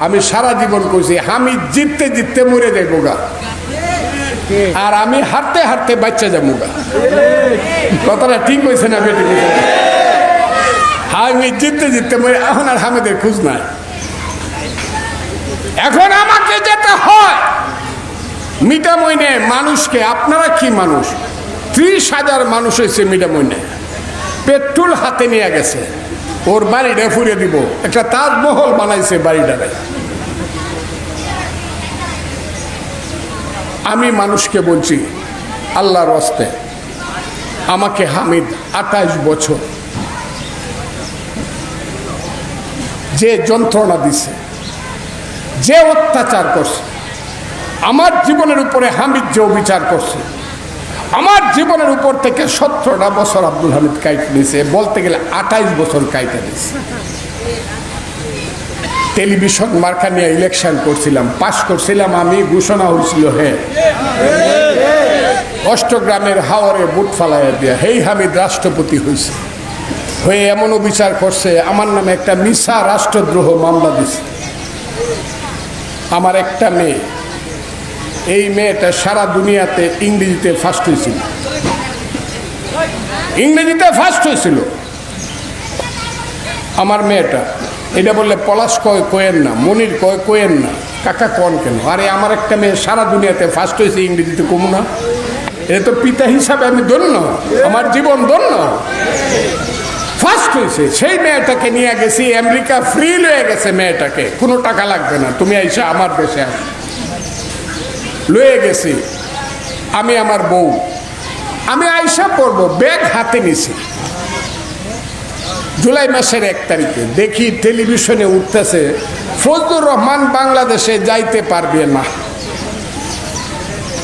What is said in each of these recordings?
আমি সারা জীবন কইছি আমি জিততে জিততে মরে যাইব গা, আর আমি হারতে হারতে বাচ্চা যাবো গা। কথাটা ঠিক হয়েছে না বেটি? আমি জিততে জিততে মরে, এখন আর হামেদের খোঁজ নাই। এখন আমাকে যেতে হয় মিটামইনে মানুষকে। আপনারা কি মানুষ? 30,000 মানুষ হয়েছে মিটামইনে, পেট্রোল হাতে নিয়ে গেছে, ওর বাড়িটা ফুরে দিব, একটা তাজমহল বানাইছে বাড়িটারে। আমি মানুষকে বলছি আল্লাহর হস্তে, আমাকে হামিদ 28 বছর যে যন্ত্রণা দিছে, যে অত্যাচার করছে, আমার জীবনের উপরে হামিদ যে অবিচার করছে, আমার জীবনের উপর থেকে 17টা বছর আব্দুল হামিদ কাইট নিয়েছে, বলতে গেলে 28 বছর কাইটা নিয়েছে। টেলিভিশন মার্কা নিয়ে ইলেকশন করছিলাম, পাশ করছিলাম আমি, ঘোষণা হয়েছিল অষ্টগ্রামের হাওরে বুট ফালাইয়া দিয়া হেই হামিদ রাষ্ট্রপতি হয়েছে। হয়ে এমন অবিচার করছে, আমার নামে একটা মিছা রাষ্ট্রদ্রোহ মামলা দিছে। আমার একটা মেয়ে, এই মেয়েটা সারা দুনিয়াতে ইংরেজিতে ফার্স্ট হয়েছিল, ইংরেজিতে ফার্স্ট হয়েছিল আমার মেয়েটা। এটা বললে পলাশ কয় কোয়েন না, মনির কয় কোয়েন না, কাকা কন কেন? আরে আমার একটা মেয়ে সারা দুনিয়াতে ফার্স্ট হয়েছে ইংরেজিতে, কম না? এটা তো পিতা হিসাবে আমি ধন্য, আমার জীবন ধন্য। ফার্স্ট হয়েছে, সেই মেয়েটাকে নিয়ে গেছি আমেরিকা, ফ্রি লয়ে গেছে মেয়েটাকে, কোনো টাকা লাগবে না, তুমি আইসা আমার দেশে আস। লয়ে গেছি আমি, আমার বউ, আমি আইসা পড়বো, ব্যাগ হাতে নিছি। জুলাই মাসের 1 তারিখে দেখি টেলিভিশনে উঠতেছে ফজলুর রহমান বাংলাদেশে যাইতে পারবে না।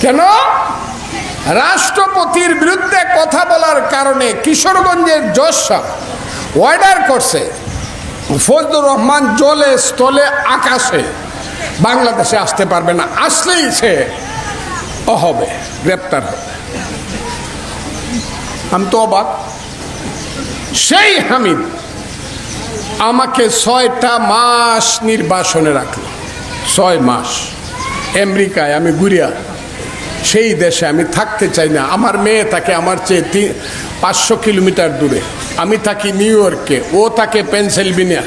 কেন? রাষ্ট্রপতির বিরুদ্ধে কথা বলার কারণে কিশোরগঞ্জের জজ সাহেব অর্ডার করছে ফজলুর রহমান জলে স্থলে আকাশে বাংলাদেশে আসতে পারবে না, আসলেই সে হবে, গ্রেপ্তার হবে। আমি তো অবাক। সেই হামিদ আমাকে 6টা মাস নির্বাসনে রাখলো, 6 মাস আমেরিকায়। আমি ঘুরিয়া সেই দেশে আমি থাকতে চাই না। আমার মেয়ে থাকে আমার চেয়ে 500 কিলোমিটার দূরে, আমি থাকি নিউ ইয়র্কে, ও থাকে পেনসিলভেনিয়া,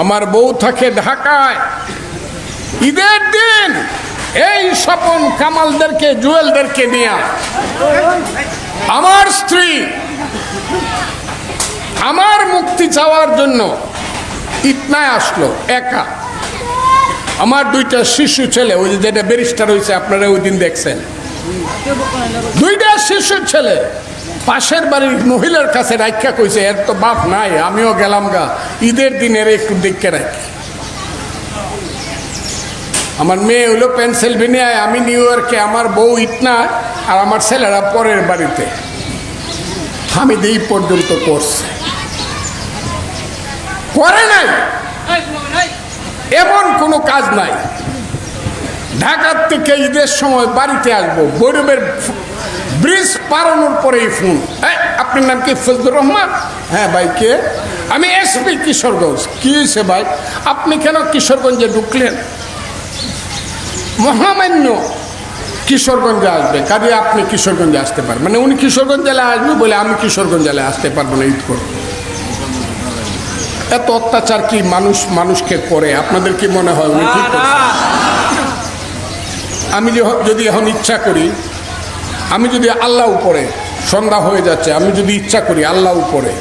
আমার বউ থাকে ঢাকায়। ঈদের দিন এই স্বপন কামালদেরকে, জুয়েলদেরকে নিয়ে আমার স্ত্রী আমার মুক্তি চাওয়ার জন্য ইটনায় আসলো একা। আমার 2টা শিশু ছেলে, ওই যেটা ব্যারিস্টার হয়েছে আপনারা ওই দিন দেখছেন, 2টা শিশু ছেলে পাশের বাড়ির মহিলার কাছে রাখা কইছে, এর তো বাপ নাই, আমিও গেলাম গা, ঈদের দিনের একটু দেখে রাখি। আমার মেয়ে হলো পেনসিলভেনিয়ায়, আমি নিউ ইয়র্কে, আমার বউ ইটনা, আর আমার ছেলেরা পরের বাড়িতে। হামিদ এই পর্যন্ত করছে, করে নাই এমন কোনো কাজ নাই। ঢাকার থেকে ঈদের সময় বাড়িতে আসবো, বৈরবের ব্রিজ পারানোর পরেই ফোন, আপনার নাম কি? ফজলুর রহমান। হ্যাঁ ভাই, কে? আমি এসপি কিশোরগঞ্জ। কি হয়েছে ভাই? আপনি কেন কিশোরগঞ্জে ঢুকলেন? মহামান্য কিশোরগঞ্জে আসবে, কাজে আপনি কিশোরগঞ্জে আসতে পারবেন। মানে উনি কিশোরগঞ্জ জেলায় আসবে বলে আমি কিশোরগঞ্জ জেলায় আসতে পারবো না ঈদ করবো। এত অত্যাচার কি মানুষ মানুষকে করে? আপনাদের কি মনে হয় উনি ঠিক করছেন? আমি যদি এখন ইচ্ছা করি, আমি যদি আল্লাহ উপরে, সন্ধ্যা হয়ে যাচ্ছে, আমি যদি ইচ্ছা করি আল্লাহ উপরে,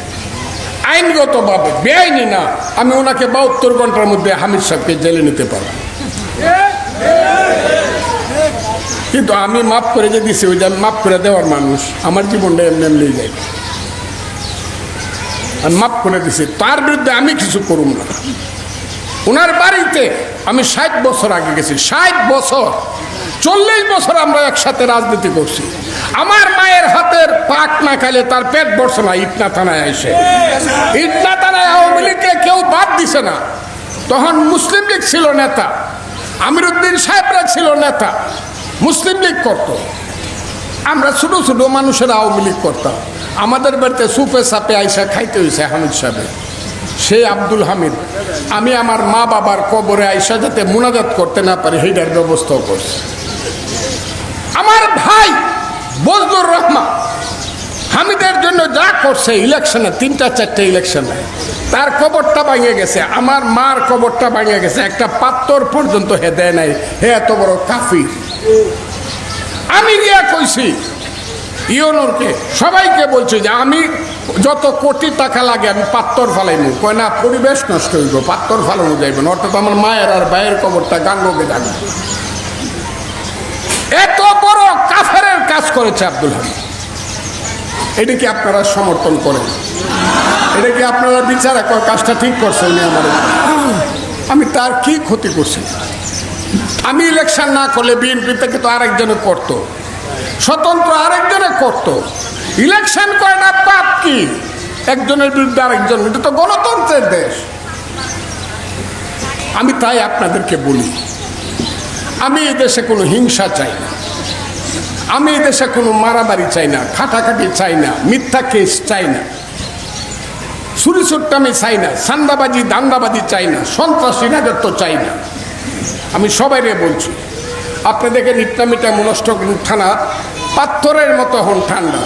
আইনগতভাবে বেআইনি না, আমি ওনাকে 72 ঘন্টার মধ্যে হামিদ সাহেবকে জেলে নিতে পারবো। কিন্তু আমি মাফ করে যে দিছি, ওই যে আমি মাফ করে দেওয়ার মানুষ, আমার জীবনটা এমনি এমনি যাই, আমি মাফ করে দিছি, তার বিরুদ্ধে আমি কিছু করুম না। ওনার বাড়িতে আমি 60 বছর আগে গেছি, 60 বছর, 40 বছর আমরা একসাথে রাজনীতি করছি। আমার মায়ের হাতের পাক না খাইলে তার পেট ভরছে না। ইটনা থানায় এসে, ইটনা থানায় আওয়ামী লীগকে কেউ বাদ দিছে না। তখন মুসলিম লীগ ছিল নেতা, আমিরুদ্দিন সাহেবরা ছিল নেতা, মুসলিম লীগ করত, আমরা ছোট ছোট মানুষের আওয়ামী লীগ করতাম। আমাদের বাড়িতে সুপে সাপে আইসা খাইতে হয়েছে হামিদ সাহেব। সেই আব্দুল হামিদ আমি আমার মা বাবার কবরে আইসা যাতে মুনাজাত করতে না পারি সেইটার ব্যবস্থাও করছে। আমার ভাই বজলুর রহমান হামিদের জন্য যা করছে ইলেকশনে, 3-4টে ইলেকশনে, তার কবরটা ভাঙে গেছে, আমার মার কবরটা ভাঙে গেছে, একটা পাত্তর পর্যন্ত হে দেয় নাই। হে এত বড় কাফির। আমি গিয়া কইছি ইউনুরকে, সবাইকে বলছি যে আমি যত কোটি টাকা লাগে আমি পাত্তর ফালাইনি। কয় না, পরিবেশ নষ্ট হইব, পাত্তর ফালানো যাইব না। অর্থাৎ আমার মায়ের আর ভাইয়ের কবরটা গাঙ্গকে যাবে। এত বড় কাফেরের কাজ করেছে আব্দুল হামিদ। এটা কি আপনারা সমর্থন করেন? এটা কি আপনারা বিচার কাজটা ঠিক করছে উনি আমার? আমি তার কি ক্ষতি করছি? আমি ইলেকশন না করলে বিএনপি থেকে তো আরেকজনে করতো, স্বতন্ত্র আরেকজনে করতো। ইলেকশন করে না, পাপ কি? একজনের বিরুদ্ধে আরেকজন, এটা তো গণতন্ত্রের দেশ। আমি তাই আপনাদেরকে বলি, আমি এই দেশে কোনো হিংসা চাই না, আমি এই দেশে কোনো মারামারি চাই না, খাটাখাটি চাই না, মিথ্যা কেস চাই না, চুরি চুট্টামি চাই না, সান্দাবাজি দান্দাবাজি চাই না, সন্ত্রাসী রাজত্ব চাই না। আমি সবাইরে বলছি, আপনাদেরকে নিত্যমিটা মনস্ট থানা পাথরের মতো হন ঠান্ডা।